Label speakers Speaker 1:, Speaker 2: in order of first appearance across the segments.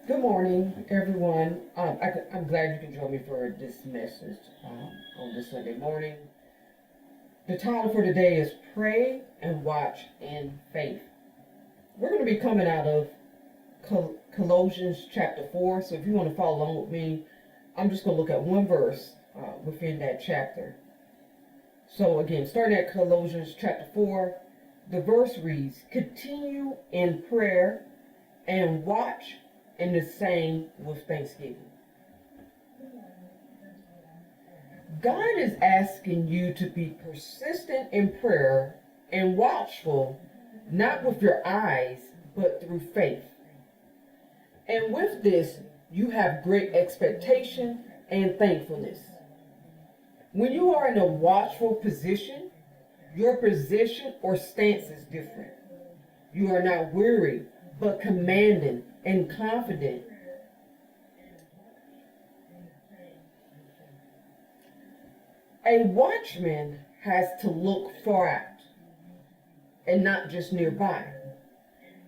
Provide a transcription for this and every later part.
Speaker 1: Good morning, everyone. I'm glad you can join me for this message on this Sunday morning. The title for today is Pray and Watch in Faith. We're going to be coming out of Colossians chapter 4. So if you want to follow along with me, I'm just going to look at one verse within that chapter. So again, starting at Colossians chapter 4, the verse reads, "Continue in prayer and watch in the same with thanksgiving." God is asking you to be persistent in prayer and watchful, not with your eyes, but through faith. And with this, you have great expectation and thankfulness. When you are in a watchful position, your position or stance is different. You are not weary, but commanding and confident. A watchman has to look far out and not just nearby.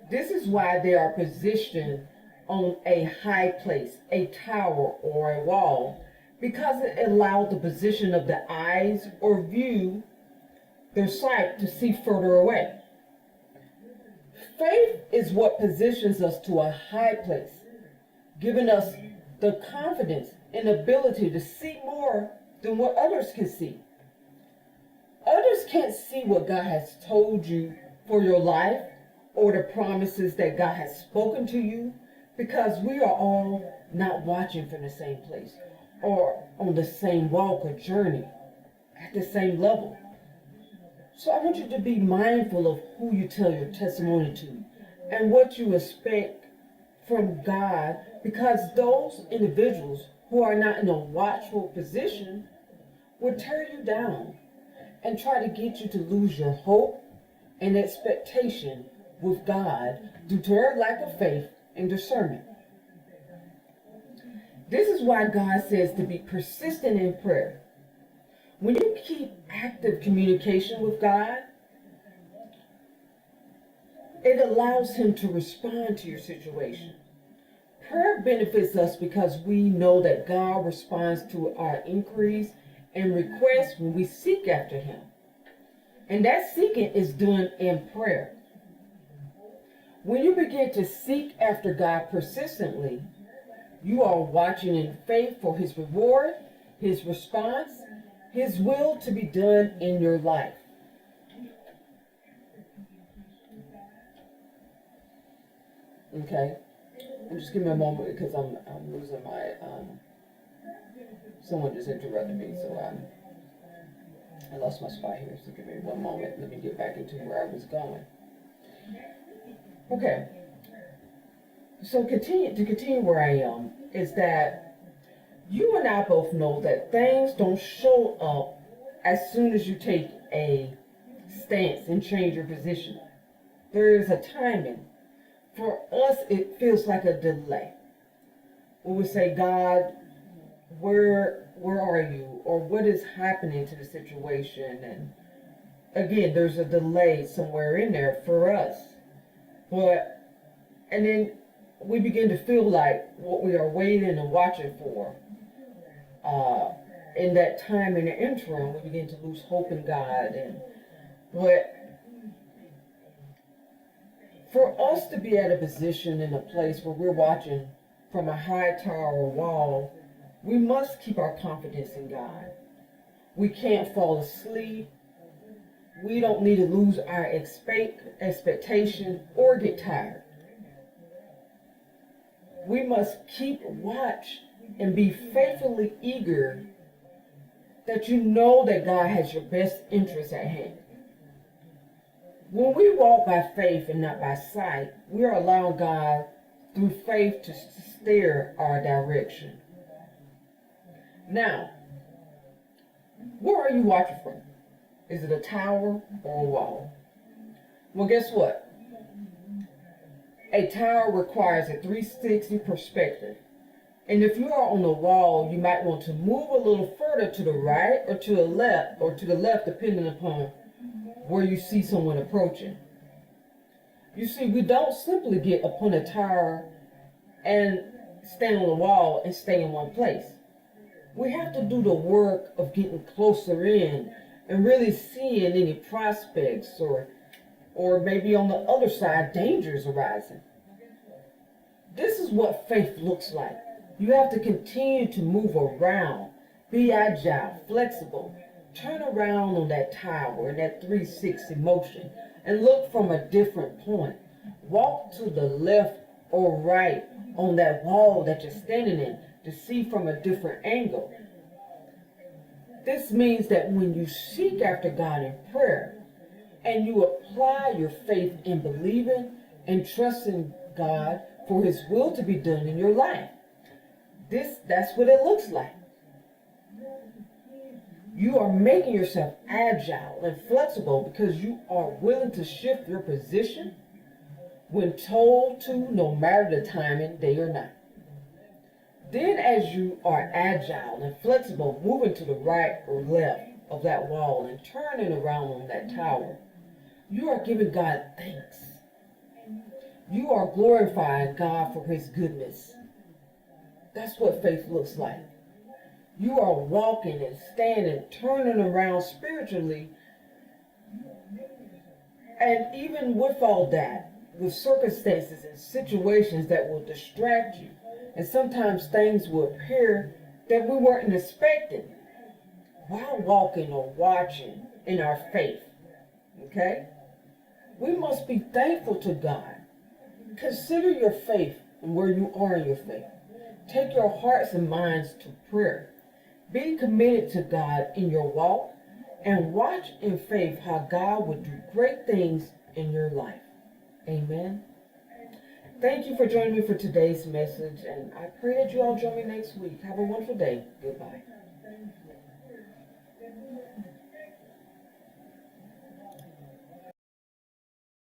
Speaker 1: This is why they are positioned on a high place, a tower, or a wall, because it allows the position of the eyes or view their sight to see further away. Faith is what positions us to a high place, giving us the confidence and ability to see more than what others can see. Others can't see what God has told you for your life or the promises that God has spoken to you, because we are all not watching from the same place or on the same walk or journey at the same level. So I want you to be mindful of who you tell your testimony to and what you expect from God, because those individuals who are not in a watchful position will tear you down and try to get you to lose your hope and expectation with God due to their lack of faith and discernment. This is why God says to be persistent in prayer. When you keep active communication with God, it allows Him to respond to your situation. Prayer benefits us because we know that God responds to our inquiries and requests when we seek after Him. And that seeking is done in prayer. When you begin to seek after God persistently, you are watching in faith for His reward, His response, His will to be done in your life. Okay? And just give me a moment because I'm losing my, someone just interrupted me, so I lost my spot here, so give me one moment. Let me get back into where I was going. Okay. So continue where I am, is that you and I both know that things don't show up as soon as you take a stance and change your position. There is a timing. For us, it feels like a delay. We would say, God, where are you? Or what is happening to the situation? And again, there's a delay somewhere in there for us. And then we begin to feel like what we are waiting and watching for, in that time in the interim, we begin to lose hope in God. But for us to be at a position in a place where we're watching from a high tower or wall, we must keep our confidence in God. We can't fall asleep. We don't need to lose our expectation or get tired. We must keep watch and be faithfully eager that you know that God has your best interest at hand. When we walk by faith and not by sight, we are allowing God through faith to steer our direction. Now, where are you watching from? Is it a tower or a wall? Well, guess what? A tower requires a 360 perspective. And if you are on the wall, you might want to move a little further to the right or to the left, depending upon where you see someone approaching. You see, we don't simply get upon a tower and stand on the wall and stay in one place. We have to do the work of getting closer in and really seeing any prospects or maybe on the other side dangers arising. This is what faith looks like. You have to continue to move around, be agile, flexible, turn around on that tower in that 360 motion and look from a different point. Walk to the left or right on that wall that you're standing in to see from a different angle. This means that when you seek after God in prayer and you apply your faith in believing and trusting God for His will to be done in your life, that's what it looks like. You are making yourself agile and flexible because you are willing to shift your position when told to, no matter the timing, day or night. Then as you are agile and flexible, moving to the right or left of that wall and turning around on that tower, you are giving God thanks. You are glorifying God for His goodness. That's what faith looks like. You are walking and standing, turning around spiritually. And even with all that, with circumstances and situations that will distract you, and sometimes things will appear that we weren't expecting while walking or watching in our faith. Okay? We must be thankful to God. Consider your faith and where you are in your faith. Take your hearts and minds to prayer. Be committed to God in your walk and watch in faith how God will do great things in your life. Amen. Thank you for joining me for today's message, and I pray that you all join me next week. Have a wonderful day. Goodbye.